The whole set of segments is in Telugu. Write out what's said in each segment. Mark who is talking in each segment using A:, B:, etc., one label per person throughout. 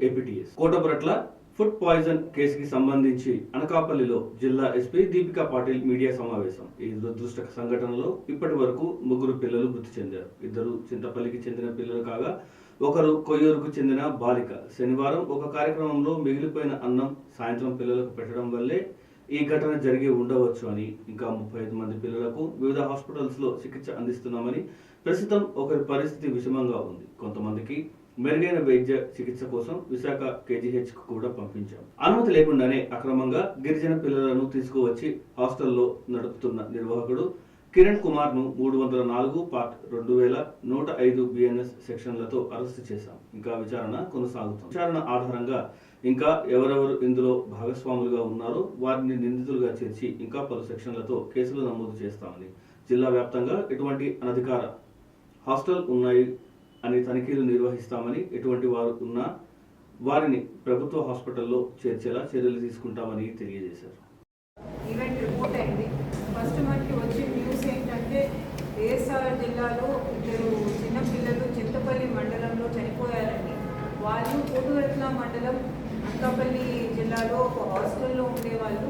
A: ఏపీటీఎస్ కోటపురట్ల ఫుడ్ పాయిజన్ కేసుకి సంబంధించి అనకాపల్లిలో జిల్లా ఎస్పీ దీపికా పాటిల్ మీడియా సమావేశం. ఈ దురదృష్ట సంఘటనలో ఇప్పటి వరకు 3 పిల్లలు మృతి చెందారు. 2 చింతపల్లికి చెందిన పిల్లలు కాగా ఒకరు కొయ్యూరుకు చెందిన బాలిక. శనివారం ఒక కార్యక్రమంలో మిగిలిపోయిన అన్నం సాయంత్రం పిల్లలకు పెట్టడం వల్లే ఈ ఘటన జరిగి ఉండవచ్చు అని, ఇంకా 35 మంది పిల్లలకు వివిధ హాస్పిటల్స్ లో చికిత్స అందిస్తున్నామని, ప్రస్తుతం ఒకరి పరిస్థితి విషమంగా ఉంది. కొంతమందికి మెరుగైన వైద్య చికిత్స కోసం విశాఖ KGH కు కూడా పంపించాం. అనుమతి లేకుండానే అక్రమంగా గిరిజన పిల్లలను తీసుకువచ్చి హాస్టల్లో నడుపుతున్న నిర్వాహకుడు కిరణ్ కుమార్ ను 304 పార్ట్ 2105 BNS సెక్షన్లతో అరెస్టు చేశాం. ఇంకా విచారణ కొనసాగుతుంది. విచారణ ఆధారంగా ఇంకా ఎవరెవరు ఇందులో భాగస్వాములుగా ఉన్నారో వారిని నిందితులుగా చేర్చి ఇంకా పలు సెక్షన్లతో కేసులు నమోదు చేస్తామని, జిల్లా వ్యాప్తంగా ఎటువంటి అనధికార హాస్టల్ ఉన్నాయి అని తనిఖీలు నిర్వహిస్తామని, ఎటువంటి వారు ఉన్నా వారిని ప్రభుత్వ హాస్పిటల్లో చేర్చేలా చర్యలు తీసుకుంటామని తెలియజేశారు.
B: ఈవెంట్ రిపోర్ట్ అయింది. ఫస్ట్ మనకి వచ్చే న్యూస్ ఏంటంటే ఏఎస్ఆర్ జిల్లాలో 2 చిన్నపిల్లలు చింతపల్లి మండలంలో చనిపోయారని, వాళ్ళు కోటపురట్ల మండలం అనకాపల్లి జిల్లాలో ఒక హాస్టల్లో ఉండేవాళ్ళు.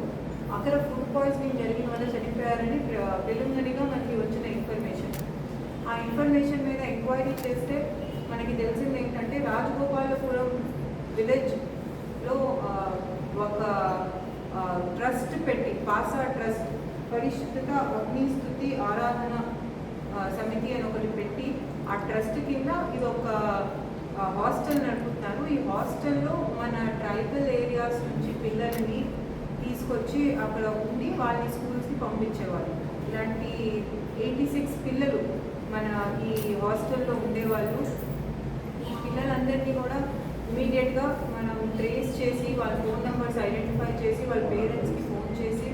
B: అక్కడ ఫుడ్ పాయిజనింగ్ జరిగిన వల్ల చనిపోయారని ప్రిలిమినరీగా మనకి వచ్చిన ఇన్ఫర్మేషన్. ఆ ఇన్ఫర్మేషన్ మీద ఎంక్వైరీ చేస్తే మనకి తెలిసింది ఏంటంటే రాజగోపాలపురం విలేజ్లో ఒక ట్రస్ట్ పెట్టి, పాసా ట్రస్ట్ పరిశుద్ధత అగ్నిస్తుతి ఆరాధన సమితి అని ఒకటి పెట్టి ఆ ట్రస్ట్ కింద ఇది ఒక హాస్టల్ నడుపుతున్నారు. ఈ హాస్టల్లో మన ట్రైబల్ ఏరియాస్ నుంచి పిల్లల్ని తీసుకొచ్చి అక్కడ ఉండి వాళ్ళని స్కూల్స్కి పంపించేవాళ్ళు. ఇలాంటి 86 పిల్లలు మన ఈ హాస్టల్లో ఉండేవాళ్ళు. ఈ పిల్లలందరినీ కూడా ఇమీడియట్గా మనం ట్రేస్ చేసి వాళ్ళ ఫోన్ నెంబర్స్ ఐడెంటిఫై చేసి వాళ్ళ పేరెంట్స్కి ఫోన్ చేసి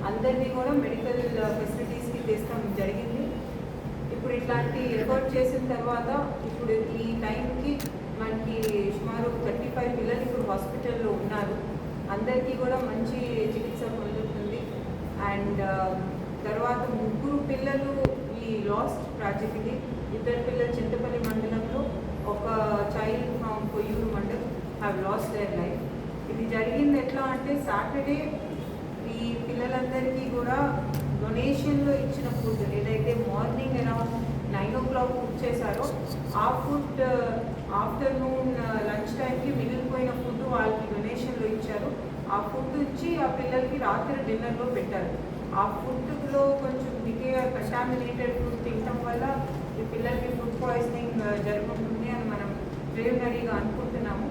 B: అందరినీ కూడా మెడికల్ ఫెసిలిటీస్కి తెస్తాం జరిగింది. ఇప్పుడు ఇట్లాంటి ఎఫర్ట్ చేసిన తర్వాత ఇప్పుడు ఈ టైంకి మనకి సుమారు 35 పిల్లలు ఇప్పుడు హాస్పిటల్లో ఉన్నారు. అందరికీ కూడా మంచి చికిత్స పొందుతుంది. అండ్ తర్వాత 3 పిల్లలు ఈ లాస్ట్ ట్రాజెడీ. 2 పిల్లలు చింతపల్లి మండలంలో, ఒక child from Koyyuru mandal have lost their life. ఇది జరిగింది ఎట్లా అంటే సాటర్డే ఈ పిల్లలందరికీ కూడా డొనేషన్లో ఇచ్చిన ఫుడ్ ఏదైతే మార్నింగ్ అరౌండ్ 9 o'clock కుక్ చేశారో ఆ ఫుడ్ ఆఫ్టర్నూన్ లంచ్ టైంకి మిగిలిపోయిన ఫుడ్ వాళ్ళకి డొనేషన్లో ఇచ్చారు. ఆ ఫుడ్ ఇచ్చి ఆ పిల్లలకి రాత్రి డిన్నర్లో పెట్టారు. ఆ ఫుడ్లో కొంచెం కంటామినేటెడ్ ఫుడ్ తినడం వల్ల ఈ పిల్లలకి ఫుడ్ పాయిజనింగ్ జరుగుతుంది అని మనం ప్రిలిమినరీగా అనుకుంటున్నాము.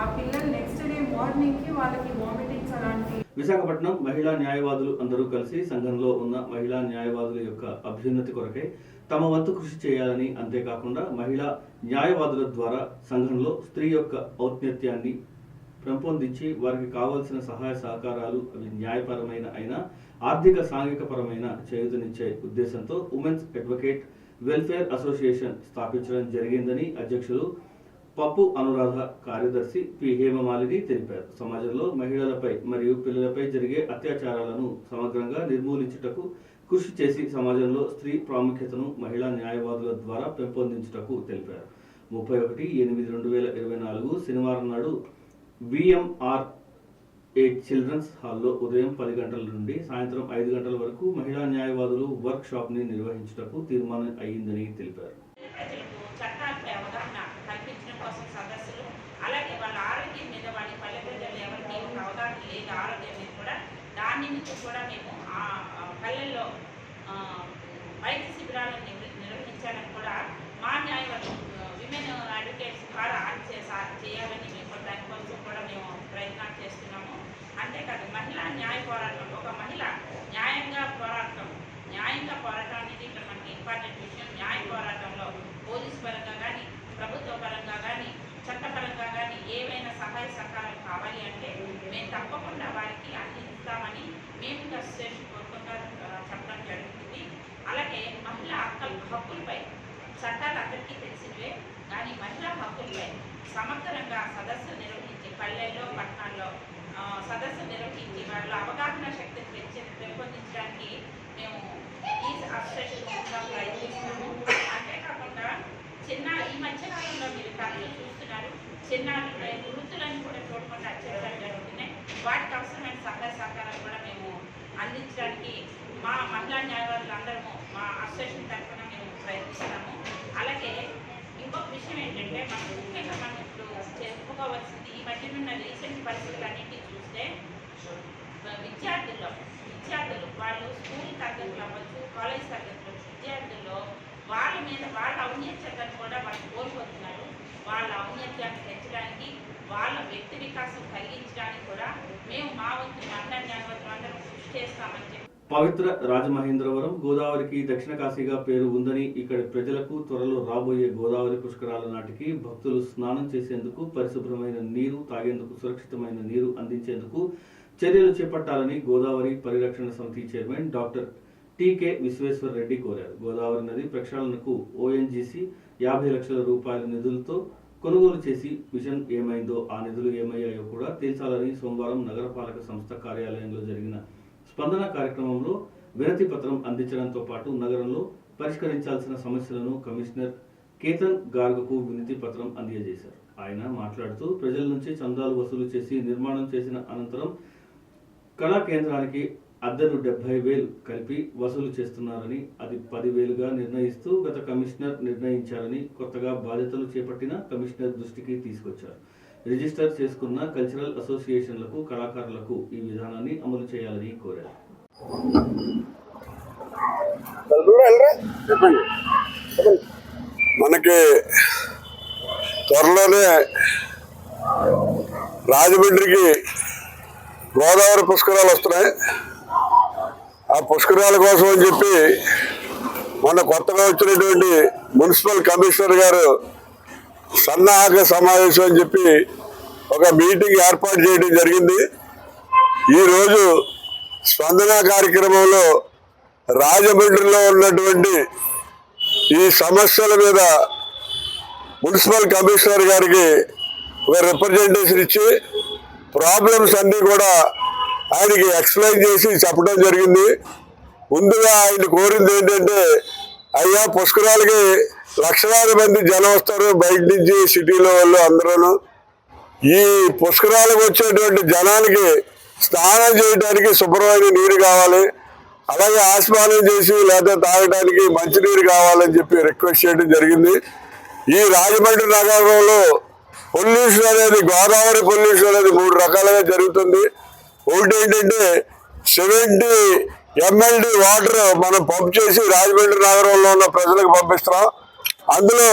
B: ఆ పిల్లలు నెక్స్ట్ డే మార్నింగ్కి వాళ్ళకి వామిటింగ్స్ అలాంటి.
A: విశాఖపట్నం మహిళా న్యాయవాదులు అందరూ కలిసి సంఘంలో ఉన్న మహిళా న్యాయవాదుల యొక్క అభ్యున్నతి కొరకై తమ వంతు కృషి చేయాలని, అంతేకాకుండా మహిళా న్యాయవాదుల ద్వారా సంఘంలో స్త్రీ యొక్క ఔన్నత్యాన్ని పెంపొందించి వారికి కావాల్సిన సహాయ సహకారాలు అవి న్యాయపరమైన అయినా ఆర్థిక సాంఘిక పరమైన చేయూతనిచ్చే ఉద్దేశంతో ఉమెన్స్ అడ్వకేట్ వెల్ఫేర్ అసోసియేషన్ స్థాపించడం జరిగిందని అధ్యక్షులు పప్పు అనురాధ, కార్యదర్శి పి హేమమాలిని తెలిపారు. సమాజంలో మహిళలపై మరియు పిల్లలపై జరిగే అత్యాచారాలను సమగ్రంగా నిర్మూలించుటకు కృషి చేసి సమాజంలో స్త్రీ ప్రాముఖ్యతను మహిళా న్యాయవాదుల ద్వారా పెంపొందించుటకు తెలిపారు. 31/8/2024 శనివారం నాడు VMR 8 చిల్డ్రన్స్ హాల్లో ఉదయం 10 గంటల నుండి సాయంత్రం 5 గంటల వరకు మహిళా న్యాయవాదులు వర్క్ షాప్ ని నిర్వహించుటకు తీర్మానం అయ్యిందని తెలిపారు.
C: పల్లెల్లో వైద్య శిబిరాలను నిర్వహించాలని కూడా మా న్యాయవాదులు విమెన్ అడ్వకేట్స్ ద్వారా చేయాలని మేము దానికోసం కూడా మేము ప్రయత్నాలు చేస్తున్నాము. అంతేకాదు మహిళా న్యాయ పోరాటం, ఒక మహిళ న్యాయంగా పోరాటం అనేది ఇక్కడ మనకి ఇంపార్టెంట్ విషయం. న్యాయ పోరాటంలో పోలీసు పరంగా కానీ, ప్రభుత్వ పరంగా కానీ, చట్టపరంగా కానీ ఏవైనా సహాయ సహకారాలు కావాలి అంటే మేము తప్పకుండా వారికి అందిస్తామని మేము అసోసియేషన్ పూర్వకంగా చెప్పడం జరుగుతుంది. అలాగే మహిళా హక్కులపై చట్టాలు అందరికీ తెలిసినవే, కానీ మహిళా హక్కులపై సమగ్రంగా సదస్సులు నిర్వహించి పల్లెల్లో, పట్టణాల్లో సదస్సులు నిర్వహించి వాళ్ళ అవగాహన శక్తిని పెంపొందించడానికి మేము ఈ అసోసియేషన్ ప్రయత్నిస్తున్నాము. అంతేకాకుండా ఈ మధ్యకాలంలో మీరు తరచూ చూస్తున్నారు, చిన్న వృత్తులను కూడా చూడకుండా చేయడం జరుగుతున్నాయి. వాటికి అవసరమైన సహాయ సహకారాలు కూడా మేము అందించడానికి మా మహిళా న్యాయవాదులు అందరము మా అసోసియేషన్ తరఫున మేము ప్రయత్నిస్తాము. అలాగే ఇంకొక విషయం ఏంటంటే ముఖ్యంగా మనం ఇప్పుడు చెప్పుకోవాల్సింది ఈ మధ్య ఉన్న రీసెంట్ పరిస్థితులన్నింటినీ చూస్తే విద్యార్థులు వాళ్ళు స్కూల్ తరగతులు అవ్వచ్చు, కాలేజ్ తరగతులు విద్యార్థుల్లో వాళ్ళ మీద వాళ్ళ ఔన్నత్యాన్ని కూడా వాళ్ళు కోల్పోతున్నారు. వాళ్ళ ఔన్నత్యాన్ని పెంచడానికి, వాళ్ళ వ్యక్తి వికాసం కలిగించడానికి కూడా మేము మా వంతు మహిళా న్యాయవాదులు అందరం కృషి చేస్తామని చెప్పి.
A: పవిత్ర రాజమహేంద్రవరం గోదావరికి దక్షిణ కాశీగా పేరు ఉందని ఇక్కడి ప్రజలకు త్వరలో రాబోయే గోదావరి పుష్కరాల నాటికి భక్తులు స్నానం చేసేందుకు, పరిశుభ్రమైన నీరు తాగేందుకు, సురక్షితమైన నీరు అందించేందుకు చర్యలు చేపట్టాలని గోదావరి పరిరక్షణ సమితి chairman doctor TK Vishweshwar Reddy కోరారు. గోదావరి నది ప్రక్షాళనకు ఓఎన్జీసీ 50 లక్షల రూపాయల నిధులతో కొనుగోలు చేసి విజన్ ఏమైందో, ఆ నిధులు ఏమయ్యాయో కూడా తేల్చాలని సోమవారం నగరపాలక సంస్థ కార్యాలయంలో జరిగిన స్పందన కార్యక్రమంలో వినతి పత్రం అందించడంతో పాటు నగరంలో పరిష్కరించాల్సిన సమస్యలను కమిషనర్ కేతన్ గార్గకు వినతి పత్రం అందజేశారు. ఆయన మాట్లాడుతూ ప్రజల నుంచి చందాలు వసూలు చేసి నిర్మాణం చేసిన అనంతరం కళా కేంద్రానికి అద్దెను 70,000 కలిపి వసూలు చేస్తున్నారని, అది 10,000గా నిర్ణయిస్తూ గత కమిషనర్ నిర్ణయించారని కొత్తగా బాధ్యతలు చేపట్టిన కమిషనర్ దృష్టికి తీసుకొచ్చారు. రిజిస్టర్ చేసుకున్న కల్చరల్ అసోసియేషన్లకు, కళాకారులకు ఈ విధానాన్ని అమలు చేయాలని కోరారు.
D: మనకి త్వరలోనే రాజమండ్రికి గోదావరి పుష్కరాలు వస్తున్నాయి. ఆ పుష్కరాల కోసం అని చెప్పి మొన్న కొత్తగా వచ్చినటువంటి మున్సిపల్ కమిషనర్ గారు సన్నాహక సమావేశం అని చెప్పి ఒక మీటింగ్ ఏర్పాటు చేయడం జరిగింది. ఈరోజు స్పందన కార్యక్రమంలో రాజమండ్రిలో ఉన్నటువంటి ఈ సమస్యల మీద మున్సిపల్ కమిషనర్ గారికి ఒక రిప్రజెంటేషన్ ఇచ్చి ప్రాబ్లమ్స్ అన్నీ కూడా ఆయనకి ఎక్స్ప్లెయిన్ చేసి చెప్పడం జరిగింది. ముందుగా ఆయన కోరింది ఏంటంటే, అయ్యా పుష్కరాలకి లక్షలాది మంది జనం వస్తారు బయట నుంచి, సిటీలో వాళ్ళు అందరూ. ఈ పుష్కరాలకు వచ్చేటువంటి జనానికి స్నానం చేయడానికి శుభ్రమైన నీరు కావాలి, అలాగే ఆస్మానం చేసి లేదా తాగడానికి మంచినీరు కావాలని చెప్పి రిక్వెస్ట్ చేయడం జరిగింది. ఈ రాజమండ్రి నగరంలో పొల్యూషన్ అనేది, గోదావరి పొల్యూషన్ అనేది 3 రకాలుగా జరుగుతుంది. ఒకటి ఏంటంటే 70 MLD వాటర్ మనం పంప్ చేసి రాజమండ్రి నగరంలో ఉన్న ప్రజలకు పంపిస్తున్నాం. అందులో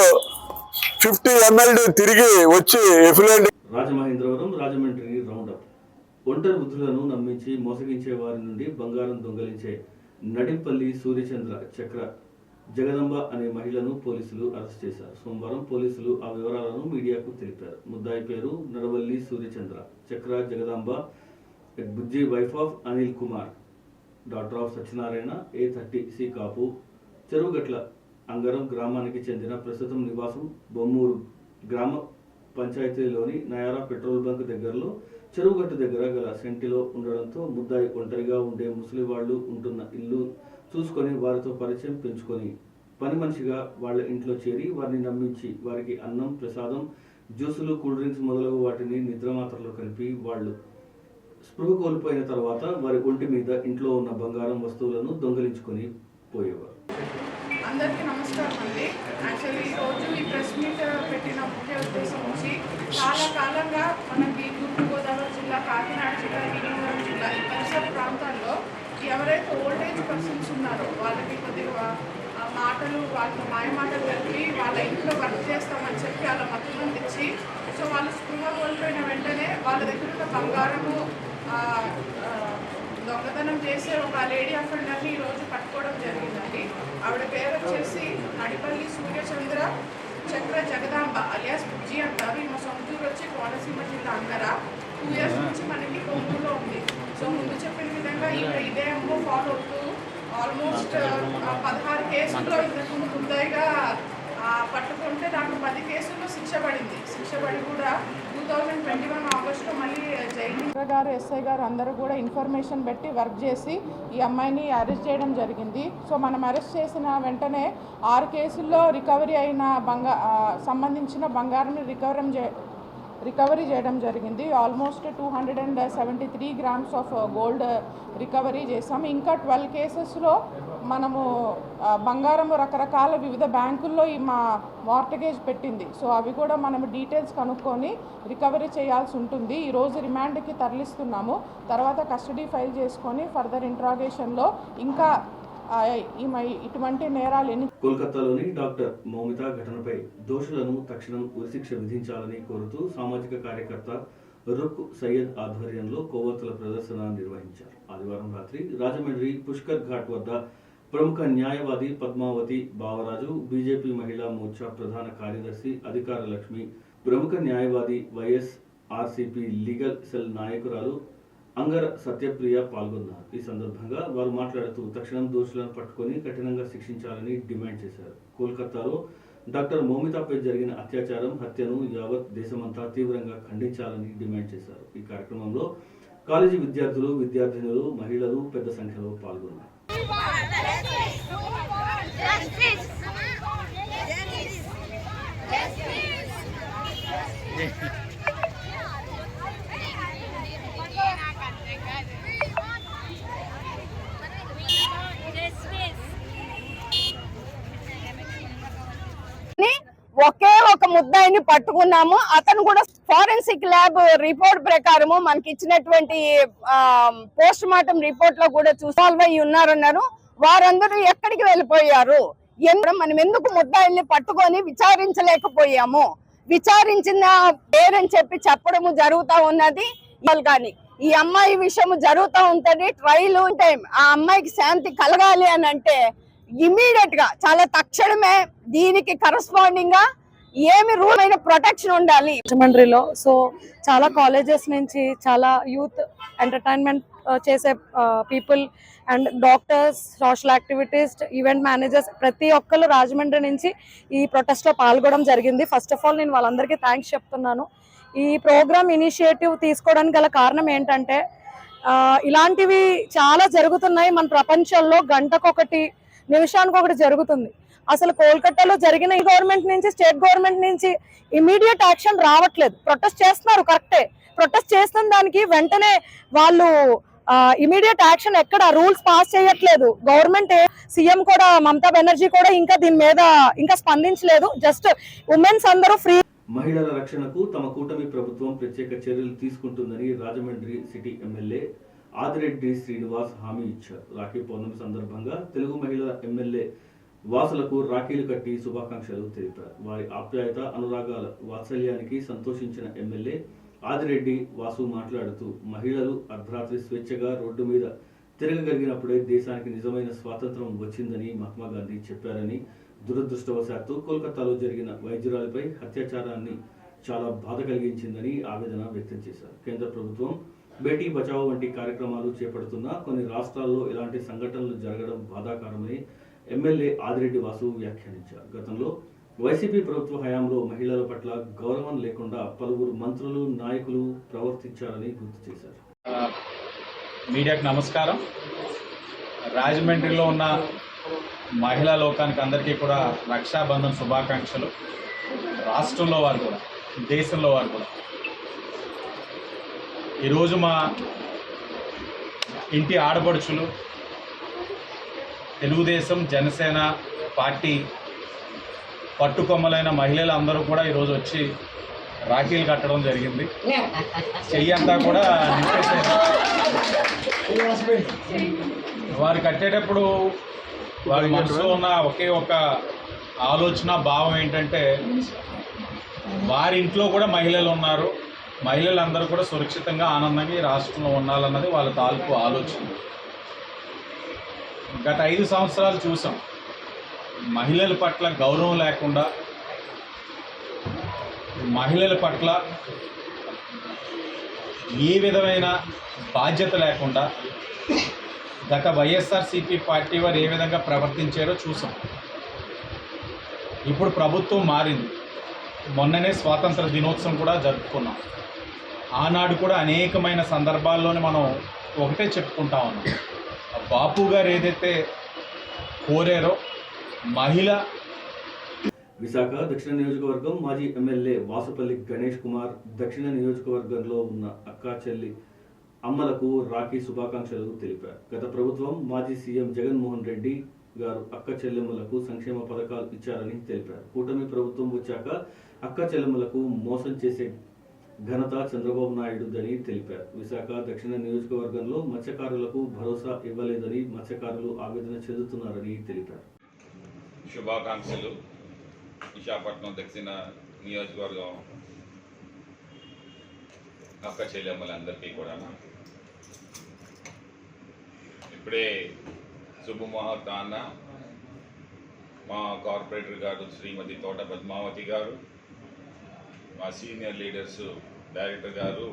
D: 50 MLD తిరిగి వచ్చి ఎఫ్లూయెంట్.
A: రాజమహేంద్రవరం రాజమండ్రి రౌండప్. ఒంటరి వృద్ధులను నమ్మించి మోసగించే వారి నుండి బంగారం దొంగలించే నడింపల్లి సూర్యచంద్ర చక్ర జగదంబ అనే మహిళను పోలీసులు అరెస్ట్ చేశారు. సోమవారం పోలీసులు ఆ వివరాలను మీడియాకు తెలిపారు. ముద్దాయి పేరు Nadavalli Suryachandra Chakra Jagadamba, Bujji wife of Anil Kumar, daughter of Satyanarayana, A30C Kapu, Cheruvugatla Angaram గ్రామానికి చెందిన, ప్రస్తుతం నివాసం బొమ్మూరు గ్రామ పంచాయతీలోని నయారా పెట్రోల్ బంక్ దగ్గరలో చెరువుగట్టు దగ్గర గల సెంటిలో ఉండడంతో ముద్దాయి ఒంటరిగా ఉండే ముసలి వాళ్ళు ఉంటున్న ఇల్లు చూసుకొని వారితో పరిచయం పెంచుకొని పని మనిషిగా వాళ్ళ ఇంట్లో చేరి వారిని నమ్మించి వారికి అన్నం, ప్రసాదం, జ్యూసులు, కూల్ డ్రింక్స్ మొదలగు వాటిని నిద్రమాత్రలో కలిపి వాళ్ళు స్పృహ కోల్పోయిన తర్వాత వారి ఒంటి మీద ఇంట్లో ఉన్న బంగారం వస్తువులను దొంగలించుకొని పోయేవారు.
E: అందరికీ నమస్కారం అండి. యాక్చువల్లీ ఈరోజు ఈ ప్రెస్ మీట్ పెట్టిన ముఖ్య ఉద్దేశం నుంచి చాలా కాలంగా మనకి తూర్పుగోదావరి జిల్లా, కాకినాడ జిల్లా, విజయనగరం జిల్లా ఈ పరిసర ప్రాంతాల్లో ఎవరైతే ఓల్డేజ్ పర్సన్స్ ఉన్నారో వాళ్ళకి కొద్దిగా మాటలు, వాళ్ళ మాయమాటలు కలిపి వాళ్ళ ఇంట్లో వర్క్ చేస్తామని చెప్పి వాళ్ళ మద్దతు తెచ్చి, సో వాళ్ళు స్పృహ కోల్పోయిన వెంటనే వాళ్ళ దగ్గర ఉన్న బంగారము దొంగతనం చేసే ఒక లేడీ అఫెండర్ని ఈరోజు పట్టుకోవడం జరిగిందండి. ఆవిడ పేరు వచ్చేసి నడిపల్లి సూర్యచంద్ర చక్ర జగదాంబ అలియాస్ బుజ్జి అంటారు. ఈమె సొంతూరు వచ్చి కోనసీమ జిల్లా అంగర. 2 years నుంచి మనకి కొమ్ములో ఉంది. సో ముందు చెప్పిన విధంగా ఇదే అమ్మో ఫాలో అవుతూ ఆల్మోస్ట్ 16 కేసుల్లో ఇంతకు ముందుగా పట్టుకుంటే దాంట్లో 10 కేసుల్లో శిక్ష పడి కూడా 2021 ఆగస్టులో మళ్ళీ జైలు గారు, ఎస్ఐ గారు అందరూ కూడా ఇన్ఫర్మేషన్ పెట్టి వర్క్ చేసి ఈ అమ్మాయిని అరెస్ట్ చేయడం జరిగింది. సో మనం అరెస్ట్ చేసిన వెంటనే 6 కేసుల్లో రికవరీ అయిన సంబంధించిన బంగారం రికవరీ చేయడం జరిగింది. Almost 273 grams of gold recovery చేసాం. ఇంకా 12 కేసెస్లో మనము బంగారం రకరకాల వివిధ బ్యాంకుల్లో ఈ మా మార్టగేజ్ పెట్టింది. సో అవి కూడా మనము డీటెయిల్స్ కనుక్కొని రికవరీ చేయాల్సి ఉంటుంది. ఈరోజు రిమాండ్కి తరలిస్తున్నాము. తర్వాత కస్టడీ ఫైల్ చేసుకొని ఫర్దర్ ఇంట్రాగేషన్లో ఇంకా ఇటువంటి నేరాలు ఎన్ని.
A: కోల్కతాలోని డాక్టర్ మౌమితా ఘటనపై దోషులను తక్షణం ఉరిశిక్ష విధించాలని కోరుతూ సామాజిక కార్యకర్త రుక్ సయ్యద్ ఆధ్వర్యంలో కొవ్వొత్తుల ప్రదర్శన నిర్వహించారు. ఆదివారం రాత్రి రాజమండ్రి పుష్కర్ ఘాట్ వద్ద ప్రముఖ న్యాయవాది పద్మావతి బావరాజు, బీజేపీ మహిళా మోర్చా ప్రధాన కార్యదర్శి అధికార లక్ష్మి, ప్రముఖ న్యాయవాది వైఎస్ఆర్సీపీ లీగల్ సెల్ నాయకురాలు అంగర సత్యప్రియ పాల్గొన్నారు. ఈ సందర్భంగా వారు మాట్లాడుతూ తక్షణం దోషులను పట్టుకొని కఠినంగా శిక్షించాలని డిమాండ్ చేశారు. కోల్కతాలో డాక్టర్ మౌమితాపై జరిగిన అత్యాచారం, హత్యను యావత్ దేశమంతా తీవ్రంగా ఖండించాలని డిమాండ్ చేశారు. ఈ కార్యక్రమంలో కాలేజీ విద్యార్థులు, విద్యార్థినులు, మహిళలు పెద్ద సంఖ్యలో పాల్గొన్నారు.
F: ఒకే ఒక ముద్దాయిని పట్టుకున్నాము. అతను కూడా ఫారెన్సిక్ ల్యాబ్ రిపోర్ట్ ప్రకారము మనకి ఇచ్చినటువంటి పోస్ట్ మార్టం రిపోర్ట్ లో కూడా సాల్వ్ అయ్యి ఉన్నారన్నారు. వారందరూ ఎక్కడికి వెళ్ళిపోయారు? మనం ఎందుకు ముద్దాయిల్ని పట్టుకొని విచారించలేకపోయాము? విచారించిన పేరని చెప్పి చెప్పడము జరుగుతూ ఉన్నది. కానీ ఈ అమ్మాయి విషయం జరుగుతూ ఉంటది. ట్రయల్ టైం ఆ అమ్మాయికి శాంతి కలగాలి అని అంటే ఇమీడియట్ గా చాలా తక్షణమే దీనికి కరస్పాండింగ్ గా ఏమి రూల్ అయిన ప్రొటెక్షన్ ఉండాలి.
G: రాజమండ్రిలో సో చాలా కాలేజెస్ నుంచి చాలా యూత్ ఎంటర్టైన్మెంట్ చేసే people and doctors, social activists, event managers ప్రతి ఒక్కరు రాజమండ్రి నుంచి ఈ ప్రొటెస్ట్ లో పాల్గొనడం జరిగింది. ఫస్ట్ ఆఫ్ ఆల్ నేను వాళ్ళందరికీ థ్యాంక్స్ చెప్తున్నాను. ఈ ప్రోగ్రామ్ ఇనిషియేటివ్ తీసుకోవడానికి గల కారణం ఏంటంటే ఇలాంటివి చాలా జరుగుతున్నాయి మన ప్రపంచంలో. గంటకొకటి, నిమిషానికి ఒకటి జరుగుతుంది. అసలు కోల్కతాలో జరిగిన ఈ గవర్నమెంట్ నుంచి, స్టేట్ గవర్నమెంట్ నుంచి ఇమీడియట్ యాక్షన్ రావట్లేదు. ప్రొటెస్ట్ చేస్తున్నారు, కరెక్టే. ప్రొటెస్ట్ చేస్తున్న దానికి వెంటనే వాళ్ళు ఇమీడియట్ యాక్షన్ ఎక్కడ రూల్స్ పాస్ చేయట్లేదు. గవర్నమెంట్ సీఎం కూడా మమతా బెనర్జీ కూడా ఇంకా దీని మీద ఇంకా స్పందించలేదు. జస్ట్ ఉమెన్స్ అందరూ ఫ్రీ.
A: మహిళల రక్షణకు తమ కూటమి ప్రభుత్వం ప్రత్యేక చర్యలు తీసుకుంటుందని రాజమండ్రి సిటీ ఎమ్మెల్యే ఆదిరెడ్డి శ్రీనివాస్ హామీ ఇచ్చారు. రాఖీ పౌర్ణమి సందర్భంగా తెలుగు మహిళల ఎమ్మెల్యే వాసులకు రాఖీలు కట్టి శుభాకాంక్షలు తెలిపారు. వారి ఆప్యాయత, అనురాగాల వాత్సల్యానికి సంతోషించిన ఎమ్మెల్యే ఆదిరెడ్డి వాసు మాట్లాడుతూ మహిళలు అర్ధరాత్రి స్వేచ్ఛగా రోడ్డు మీద తిరగగలిగినప్పుడే దేశానికి నిజమైన స్వాతంత్రం వచ్చిందని మహాత్మా గాంధీ చెప్పారని, దురదృష్టవశాత్తు కోల్కతాలో జరిగిన వైద్యురాలిపై అత్యాచారాన్ని చాలా బాధ కలిగించిందని ఆవేదన వ్యక్తం చేశారు. కేంద్ర ప్రభుత్వం బేటీ బచావో వంటి కార్యక్రమాలు చేపడుతున్నా కొన్ని రాష్ట్రాల్లో ఇలాంటి సంఘటనలు జరగడం బాధాకరమని ఎమ్మెల్యే ఆదిరెడ్డి వాసు వ్యాఖ్యానించారు. గతంలో వైసీపీ ప్రభుత్వ హయాంలో మహిళల పట్ల గౌరవం లేకుండా పలువురు మంత్రులు, నాయకులు ప్రవర్తించారని గుర్తు చేశారు.
H: మీడియాకు నమస్కారం. రాజమండ్రిలో ఉన్న మహిళా లోకానికి అందరికీ కూడా రక్షాబంధన్ శుభాకాంక్షలు. రాష్ట్రంలో వారు కూడా, దేశంలో వారు కూడా. ఈరోజు మా ఇంటి ఆడపడుచులు, తెలుగుదేశం, జనసేన పార్టీ పట్టుకొమ్మలైన మహిళలు అందరూ కూడా ఈరోజు వచ్చి రాఖీలు కట్టడం జరిగింది. చెయ్యి అంతా కూడా నింపేసారు. వారు కట్టేటప్పుడు వారి మనసులో ఉన్న ఒకే ఒక ఆలోచన, భావం ఏంటంటే వారి ఇంట్లో కూడా మహిళలు ఉన్నారు, మహిళలందరూ కూడా సురక్షితంగా, ఆనందంగా ఈ రాష్ట్రంలో ఉండాలన్నది వాళ్ళ తాలూకు ఆలోచన. గత 5 సంవత్సరాలు చూసాం మహిళల పట్ల గౌరవం లేకుండా, మహిళల పట్ల ఏ విధమైన బాధ్యత లేకుండా గత వైఎస్ఆర్సీపీ పార్టీ వారు ఏ విధంగా ప్రవర్తించారో చూసాం. ఇప్పుడు ప్రభుత్వం మారింది. మొన్ననే స్వాతంత్ర దినోత్సవం కూడా జరుపుకున్నాం. ఆనాడు కూడా అనేకమైన సందర్భాల్లోనే మనం ఒకటే చెప్పుకుంటా ఉన్నాం. బాపు గారు ఏదైతే కోరారో మహిళ
A: విశాఖ దక్షిణ నియోజకవర్గం మాజీ ఎమ్మెల్యే వాసుపల్లి గణేష్ కుమార్ దక్షిణ నియోజకవర్గంలో ఉన్న అక్కా చెల్లి అమ్మలకు రాఖీ శుభాకాంక్షలు తెలిపారు. గత ప్రభుత్వం మాజీ సీఎం జగన్మోహన్ రెడ్డి గారు అక్క చెల్లెమ్మలకు సంక్షేమ పథకాలు ఇచ్చారని తెలిపారు. కూటమి ప్రభుత్వం వచ్చాక అక్క చెల్లెమ్మలకు మోసం చేసే ఘనత చంద్రబాబు నాయుడుదని తెలిపారు. విశాఖ దక్షిణ నియోజకవర్గంలో మత్స్యకారులకు భరోసా ఇవ్వలేదని మత్స్యకారులు ఆవేదన చెందుతున్నారని తెలిపారు.
I: శుభాకాంక్షలు. విశాఖపట్నం దక్షిణ నియోజకవర్గం అక్క చెల్లెమ్మలందరికీ కూడా ఇప్పుడే శుభముహూర్తాన మా కార్పొరేటర్ గారు శ్రీమతి తోట పద్మావతి గారు, మా సీనియర్ లీడర్స్ డైరెక్టర్ గారు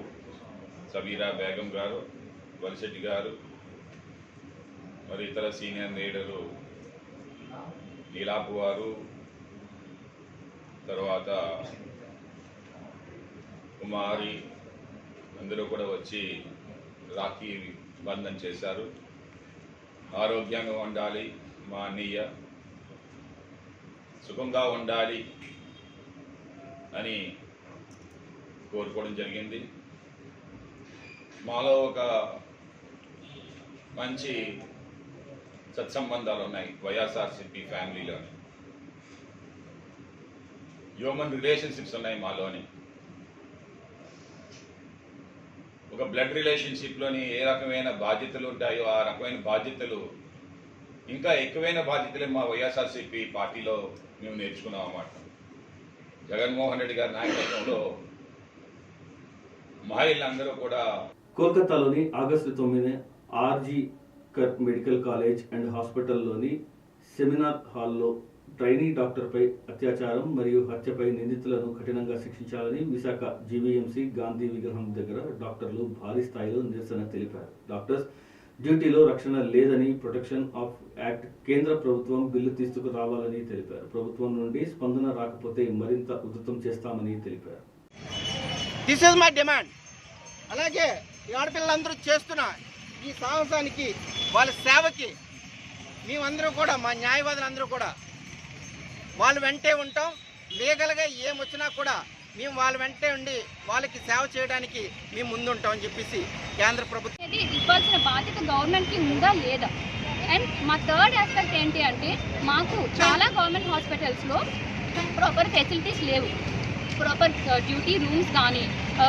I: సబీరా బేగం గారు, వలిశెట్టి గారు, మరి ఇతర సీనియర్ లీడరు నీలాపు వారు, తర్వాత కుమారి అందరూ కూడా వచ్చి రాఖీ బంధం చేశారు. ఆరోగ్యంగా ఉండాలి, మా అన్నయ్య సుఖంగా ఉండాలి అని కోరుకోవడం జరిగింది. మాలో ఒక మంచి సత్సంబంధాలు ఉన్నాయి వైఎస్ఆర్సీపీ ఫ్యామిలీలోని. హ్యూమన్ రిలేషన్షిప్స్ ఉన్నాయి మాలోని. ఒక బ్లడ్ రిలేషన్షిప్లోని ఏ రకమైన బాధ్యతలు ఉంటాయో ఆ రకమైన బాధ్యతలు, ఇంకా ఎక్కువైన బాధ్యతలే మా వైఎస్ఆర్సీపీ పార్టీలో మేము నేర్చుకున్నాం అన్నమాట. జగన్మోహన్ రెడ్డి గారి నాయకత్వంలో మహిళలందరూ కూడా.
A: కోల్కతాలోని ఆగస్టు 9 ఆర్జీ కర్ మెడికల్ కాలేజ్ అండ్ హాస్పిటల్లోని సెమినార్ హాల్లో ట్రైనీ డాక్టర్పై అత్యాచారం మరియు హత్యపై నిందితులను కఠినంగా శిక్షించాలని విశాఖ జీవీఎంసీ గాంధీ విగ్రహం దగ్గర డాక్టర్లు భారీ స్థాయిలో నిరసన తెలిపారు. డాక్టర్స్ డ్యూటీలో రక్షణ లేదని ప్రొటెక్షన్ ఆఫ్ యాక్ట్ కేంద్ర ప్రభుత్వం బిల్లు తీసుకురావాలని తెలిపారు. ప్రభుత్వం నుండి స్పందన రాకపోతే మరింత ఉధృతం చేస్తామని తెలిపారు.
J: This is my demand. అలాగే ఈ ఆడపిల్లలందరూ చేస్తున్న ఈ సాహసానికి, వాళ్ళ సేవకి మేమందరూ కూడా, మా న్యాయవాదులందరూ కూడా వాళ్ళ వెంటే ఉంటాం. లీగల్గా ఏమొచ్చినా కూడా మేము వాళ్ళ వెంటే ఉండి వాళ్ళకి సేవ చేయడానికి మేము ముందుంటాం అని చెప్పేసి కేంద్ర ప్రభుత్వం
K: ఇవ్వాల్సిన బాధ్యత గవర్నమెంట్కి ఉందా లేదా. అండ్ మా థర్డ్ ఆస్పెక్ట్ ఏంటి అంటే, మాకు చాలా గవర్నమెంట్ హాస్పిటల్స్లో ప్రాపర్ ఫెసిలిటీస్ లేవు. ప్రాపర్ డ్యూటీ రూమ్స్ కానీ,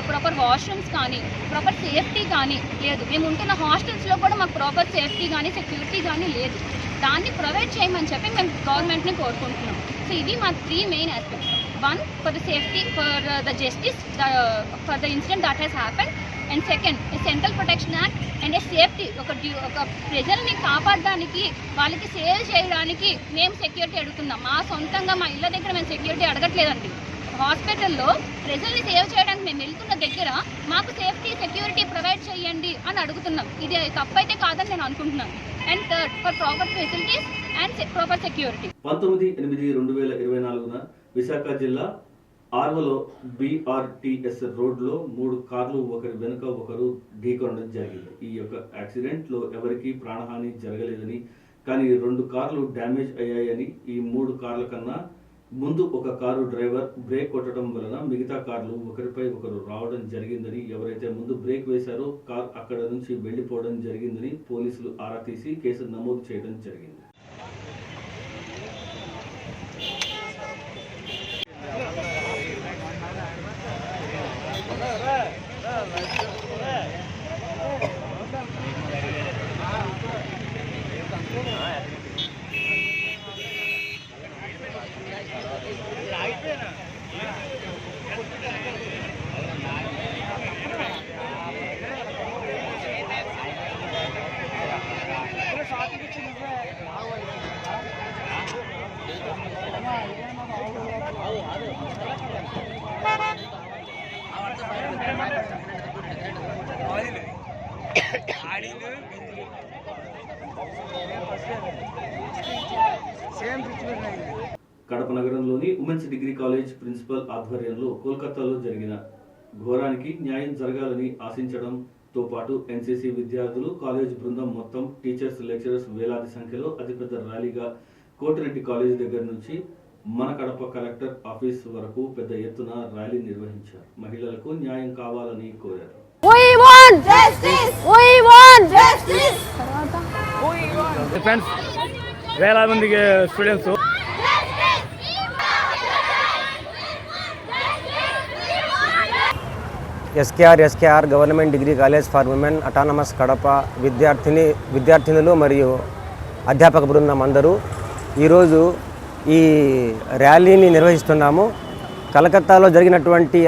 K: ప్రాపర్ వాష్రూమ్స్ కానీ, ప్రాపర్ సేఫ్టీ కానీ లేదు. మేము ఉంటున్న హాస్టల్స్లో కూడా మాకు ప్రాపర్ సేఫ్టీ కానీ సెక్యూరిటీ కానీ లేదు. దాన్ని ప్రొవైడ్ చేయమని చెప్పి మేము గవర్నమెంట్ని కోరుకుంటున్నాం. సో ఇవి మా 3 main aspects. 1 for the safety, for the justice for the incident that has happened. And second, central protection act and safety. ఒక ప్రజల్ని కాపాడడానికి, వాళ్ళకి సేవ్ చేయడానికి మేము సెక్యూరిటీ అడుగుతున్నాం. మా సొంతంగా మా ఇళ్ళ దగ్గర మేము సెక్యూరిటీ అడగట్లేదండి. హాస్పిటల్లో ప్రజల్ని సేవ్ చేయడానికి మేము వెళ్తున్న దగ్గర మాకు సేఫ్టీ సెక్యూరిటీ ప్రొవైడ్ చేయండి అని అడుగుతున్నాం. ఇది తప్పైతే కాదని నేను అనుకుంటున్నాను. And third, for proper facilities and proper security.
A: 19/8/2024 Visakha జిల్లా ఆర్వలో BRTS రోడ్లో 3 కార్లు ఒకరి వెనుక ఒకరు ఢీకొనడం జరిగింది. ఈ యొక్క యాక్సిడెంట్లో ఎవరికీ ప్రాణహాని జరగలేదని, కానీ 2 కార్లు డ్యామేజ్ అయ్యాయని, ఈ 3 కార్ల కన్నా ముందు ఒక కారు డ్రైవర్ బ్రేక్ కొట్టడం వలన మిగతా కార్లు ఒకరిపై ఒకరు రావడం జరిగిందని, ఎవరైతే ముందు బ్రేక్ వేశారో కార్ అక్కడ నుంచి వెళ్లిపోవడం జరిగిందని పోలీసులు ఆరా తీసి కేసు నమోదు చేయడం జరిగింది. కడప నగరంలోని ఉమెన్స్ డిగ్రీ కాలేజ్ ప్రిన్సిపల్ ఆధ్వర్యంలో కోల్కతాలో జరిగిన ఘోరానికి న్యాయం జరగాలని ఆశించడంతో పాటు ఎన్సీసీ విద్యార్థులు, కాలేజ్ బృందం మొత్తం, టీచర్స్, లెక్చరర్స్ వేలాది సంఖ్యలో అతిపెద్ద ర్యాలీగా కోటిరెడ్డి కాలేజ్ దగ్గర నుంచి మన కడప కలెక్టర్ ఆఫీస్ వరకు పెద్ద ఎత్తున ర్యాలీ నిర్వహించారు. మహిళలకు న్యాయం కావాలని కోరారు.
F: We want justice. We want justice.
L: Friends, వేల మంది students
M: SKR government degree college for women autonomous Kadapa విద్యార్థినులు మరియు అధ్యాపక బృందం అందరూ ఈరోజు ఈ ర్యాలీని నిర్వహిస్తున్నాము. కలకత్తాలో జరిగినటువంటి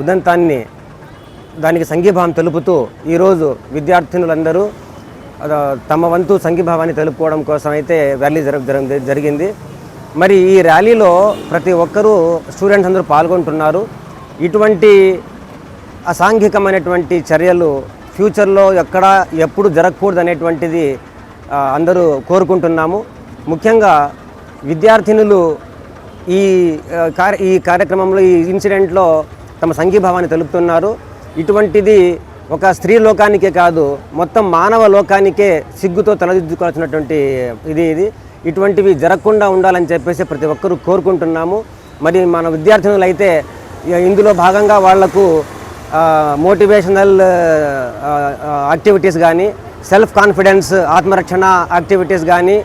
M: ఉదంతాన్ని దానికి సంఘీభావం తెలుపుతూ ఈరోజు విద్యార్థినులందరూ తమ వంతు సంఘీభావాన్ని తెలుపుకోవడం కోసం అయితే ర్యాలీ జరిగింది. మరి ఈ ర్యాలీలో ప్రతి ఒక్కరూ స్టూడెంట్స్ అందరూ పాల్గొంటున్నారు. ఇటువంటి అసాంఘికమైనటువంటి చర్యలు ఫ్యూచర్లో ఎప్పుడు జరగకూడదు అనేటువంటిది అందరూ కోరుకుంటున్నాము. ముఖ్యంగా విద్యార్థినులు ఈ కార్యక్రమంలో ఈ ఇన్సిడెంట్లో తమ సంఘీభావాన్ని తెలుపుతున్నారు. ఇటువంటిది ఒక స్త్రీ లోకానికే కాదు, మొత్తం మానవ లోకానికే సిగ్గుతో తలదిద్దుకోవాల్సినటువంటి ఇది ఇటువంటివి జరగకుండా ఉండాలని చెప్పేసి ప్రతి ఒక్కరూ కోరుకుంటున్నాము. మరి మన విద్యార్థినులు అయితే ఇందులో భాగంగా వాళ్లకు మోటివేషనల్ యాక్టివిటీస్ కానీ, సెల్ఫ్ కాన్ఫిడెన్స్ ఆత్మరక్షణ యాక్టివిటీస్ కానీ